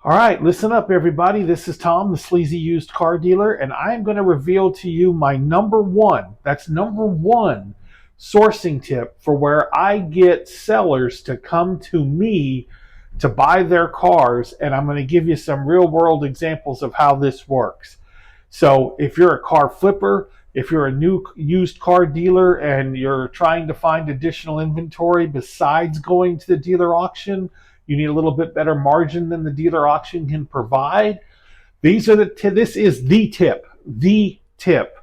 All right, listen up, everybody. This is Tom, the Sleazy Used Car Dealer, and I'm going to reveal to you my number one sourcing tip for where I get sellers to come to me to buy their cars, and I'm going to give you some real world examples of how this works. So if you're a car flipper, if you're a new used car dealer and you're trying to find additional inventory besides going to the dealer auction, you need a little bit better margin than the dealer auction can provide. This is the tip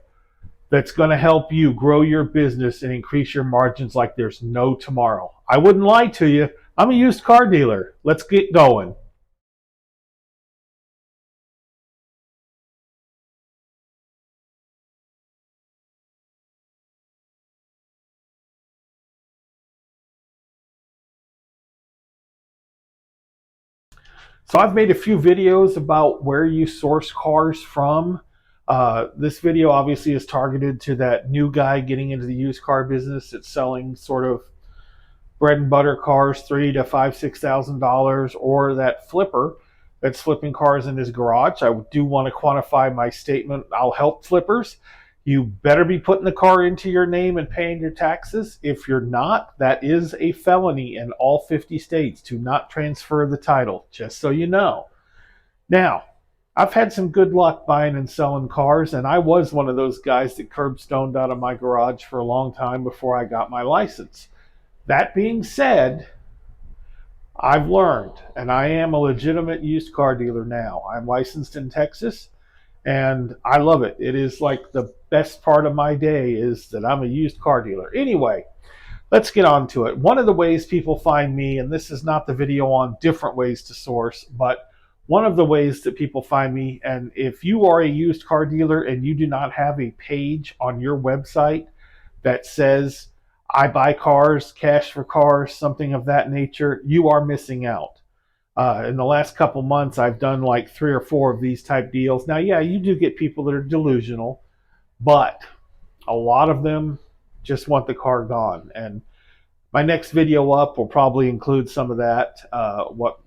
that's going to help you grow your business and increase your margins like there's no tomorrow. I wouldn't lie to you. I'm a used car dealer. Let's get going. So I've made a few videos about where you source cars from. This video obviously is targeted to that new guy getting into the used car business. It's selling sort of bread and butter cars, $3,000 to $6,000, or that flipper that's flipping cars in his garage. I do want to quantify my statement. I'll help flippers. You better be putting the car into your name and paying your taxes. If you're not, that is a felony in all 50 states to not transfer the title, just so you know. Now, I've had some good luck buying and selling cars, and I was one of those guys that curbstoned out of my garage for a long time before I got my license. That being said, I've learned, and I am a legitimate used car dealer now. I'm licensed in Texas, and I love it. It is like the best part of my day is that I'm a used car dealer. Anyway, let's get on to it. One of the ways people find me, and this is not the video on different ways to source, but one of the ways that people find me, and if you are a used car dealer and you do not have a page on your website that says, I buy cars, cash for cars, something of that nature, you are missing out. In the last couple months, I've done like 3 or 4 of these type deals. Now, yeah, you do get people that are delusional, but a lot of them just want the car gone. And my next video up will probably include some of that, what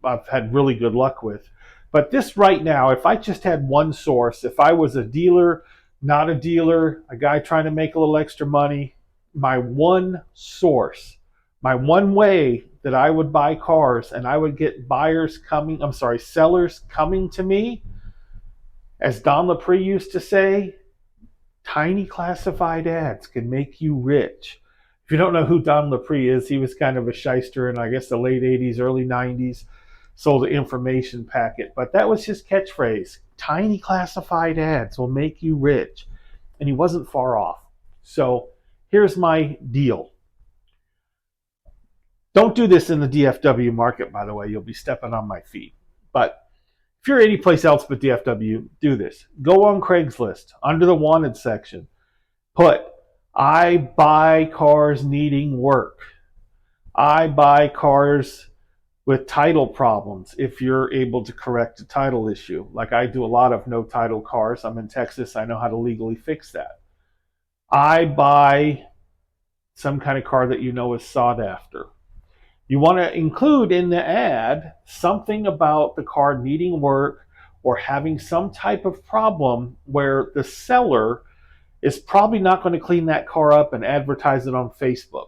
I've had really good luck with. But this right now, if I just had one source, if I was a dealer, not a dealer, a guy trying to make a little extra money, my one source, my one way that I would buy cars and I would get sellers coming to me, as Don Lapre used to say, tiny classified ads can make you rich. If you don't know who Don Lapre is, he was kind of a shyster in, I guess, the late 80s, early 90s, sold an information packet. But that was his catchphrase. Tiny classified ads will make you rich. And he wasn't far off. So here's my deal. Don't do this in the DFW market, by the way. You'll be stepping on my feet. But if you're any place else but DFW, do this. Go on Craigslist, under the wanted section. Put, I buy cars needing work. I buy cars with title problems if you're able to correct a title issue. Like I do a lot of no title cars. I'm in Texas. I know how to legally fix that. I buy some kind of car that you know is sought after. You want to include in the ad something about the car needing work or having some type of problem where the seller is probably not going to clean that car up and advertise it on Facebook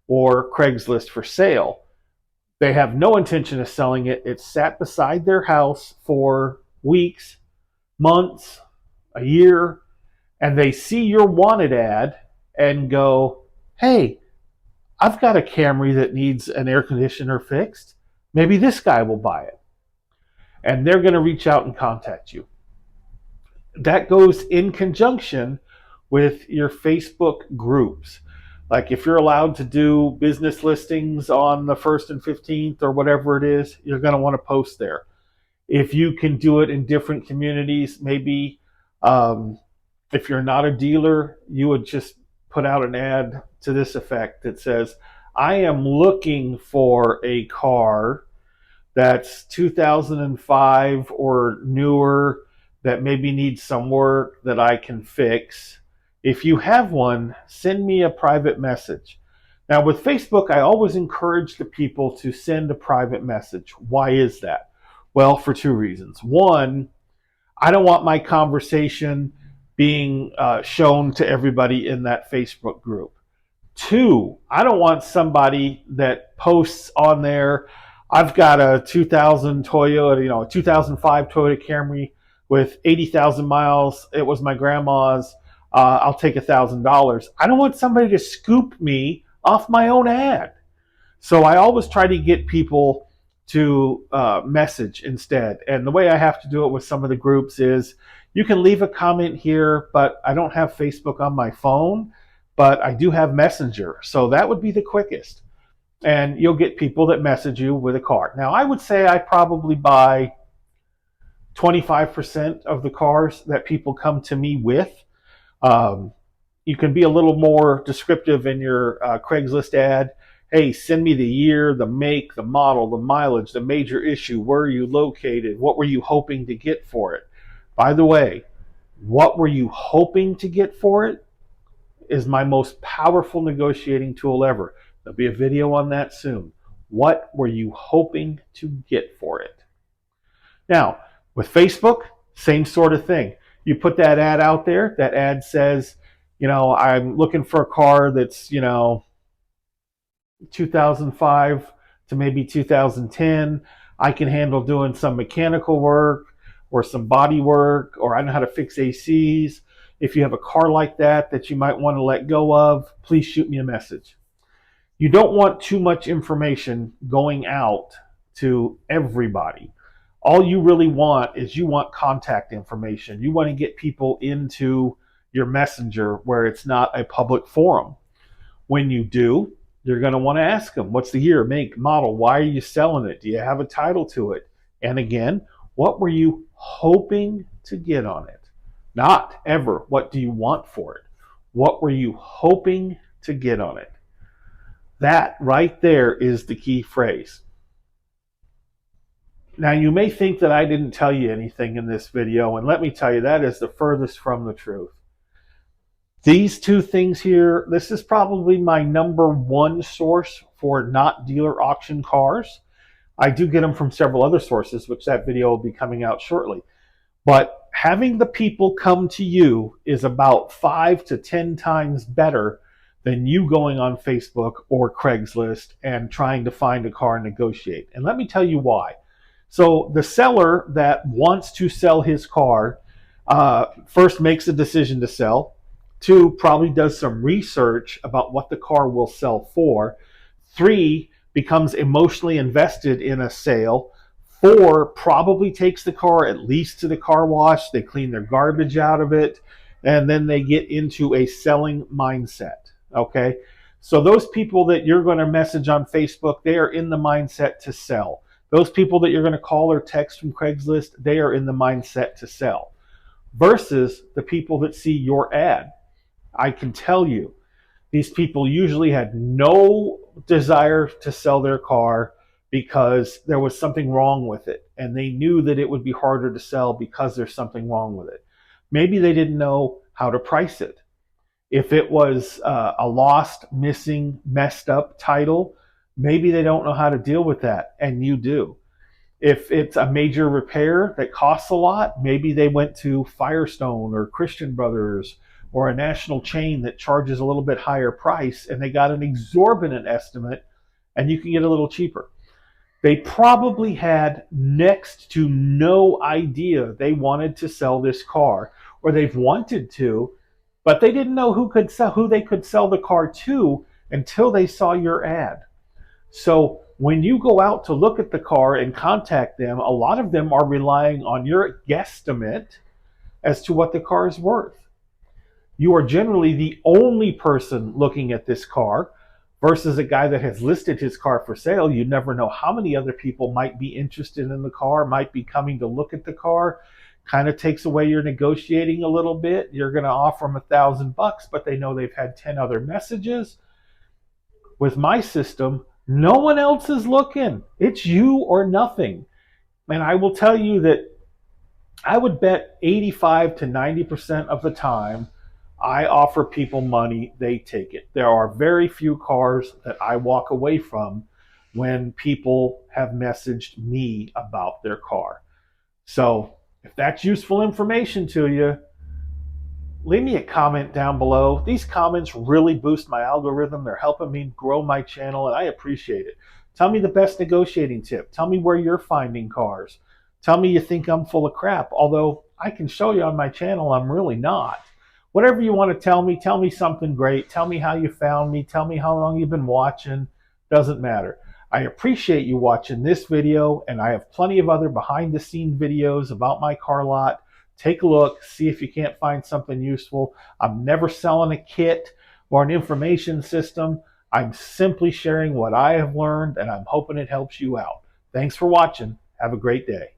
or Craigslist for sale. They have no intention of selling it. It's sat beside their house for weeks, months, a year, and they see your wanted ad and go, hey, I've got a Camry that needs an air conditioner fixed. Maybe this guy will buy it. And they're going to reach out and contact you. That goes in conjunction with your Facebook groups. Like if you're allowed to do business listings on the 1st and 15th or whatever it is, you're going to want to post there. If you can do it in different communities, maybe if you're not a dealer, you would just put out an ad to this effect that says, I am looking for a car that's 2005 or newer that maybe needs some work that I can fix. If you have one, send me a private message. Now with Facebook, I always encourage the people to send a private message. Why is that? Well, for two reasons. One, I don't want my conversation being shown to everybody in that Facebook group. Two, I don't want somebody that posts on there, I've got a 2000 Toyota, a 2005 Toyota Camry with 80,000 miles. It was my grandma's. I'll take $1,000. I don't want somebody to scoop me off my own ad. So I always try to get people to message instead. And the way I have to do it with some of the groups is you can leave a comment here, but I don't have Facebook on my phone, but I do have Messenger. So that would be the quickest. And you'll get people that message you with a car. Now, I would say I probably buy 25% of the cars that people come to me with. You can be a little more descriptive in your Craigslist ad. Hey, send me the year, the make, the model, the mileage, the major issue, where are you located, what were you hoping to get for it? By the way, what were you hoping to get for it is my most powerful negotiating tool ever. There'll be a video on that soon. What were you hoping to get for it? Now, with Facebook, same sort of thing. You put that ad out there, that ad says, I'm looking for a car that's, 2005 to maybe 2010. I can handle doing some mechanical work or some body work, or I know how to fix ACs. If you have a car like that you might want to let go of, please shoot me a message. You don't want too much information going out to everybody. All you really want is you want contact information. You want to get people into your messenger where it's not a public forum. When you do, you're going to want to ask them, what's the year, make, model? Why are you selling it? Do you have a title to it? And again, what were you hoping to get on it? Not ever, what do you want for it? What were you hoping to get on it? That right there is the key phrase. Now, you may think that I didn't tell you anything in this video, and let me tell you, that is the furthest from the truth. These two things here, this is probably my number one source for not dealer auction cars. I do get them from several other sources, which that video will be coming out shortly. But having the people come to you is about 5 to 10 times better than you going on Facebook or Craigslist and trying to find a car and negotiate. And let me tell you why. So the seller that wants to sell his car first makes a decision to sell. 2, probably does some research about what the car will sell for. 3, becomes emotionally invested in a sale. 4, probably takes the car at least to the car wash. They clean their garbage out of it, and then they get into a selling mindset. Okay? So those people that you're going to message on Facebook, they are in the mindset to sell. Those people that you're going to call or text from Craigslist, they are in the mindset to sell. Versus the people that see your ad. I can tell you, these people usually had no desire to sell their car because there was something wrong with it. And they knew that it would be harder to sell because there's something wrong with it. Maybe they didn't know how to price it. If it was a lost, missing, messed up title, maybe they don't know how to deal with that, and you do. If it's a major repair that costs a lot, maybe they went to Firestone or Christian Brothers or a national chain that charges a little bit higher price, and they got an exorbitant estimate, and you can get a little cheaper. They probably had next to no idea they wanted to sell this car, or they've wanted to, but they didn't know who they could sell the car to until they saw your ad. So when you go out to look at the car and contact them, a lot of them are relying on your guesstimate as to what the car is worth. You are generally the only person looking at this car versus a guy that has listed his car for sale. You never know how many other people might be interested in the car, might be coming to look at the car. Kind of takes away your negotiating a little bit. You're going to offer them $1,000, but they know they've had 10 other messages. With my system, no one else is looking. It's you or nothing. And I will tell you that I would bet 85 to 90% of the time I offer people money, they take it. There are very few cars that I walk away from when people have messaged me about their car. So if that's useful information to you, leave me a comment down below. These comments really boost my algorithm. They're helping me grow my channel, and I appreciate it. Tell me the best negotiating tip. Tell me where you're finding cars. Tell me you think I'm full of crap, although I can show you on my channel I'm really not. Whatever you want to tell me something great. Tell me how you found me. Tell me how long you've been watching. Doesn't matter. I appreciate you watching this video, and I have plenty of other behind-the-scenes videos about my car lot. Take a look, see if you can't find something useful. I'm never selling a kit or an information system. I'm simply sharing what I have learned, and I'm hoping it helps you out. Thanks for watching. Have a great day.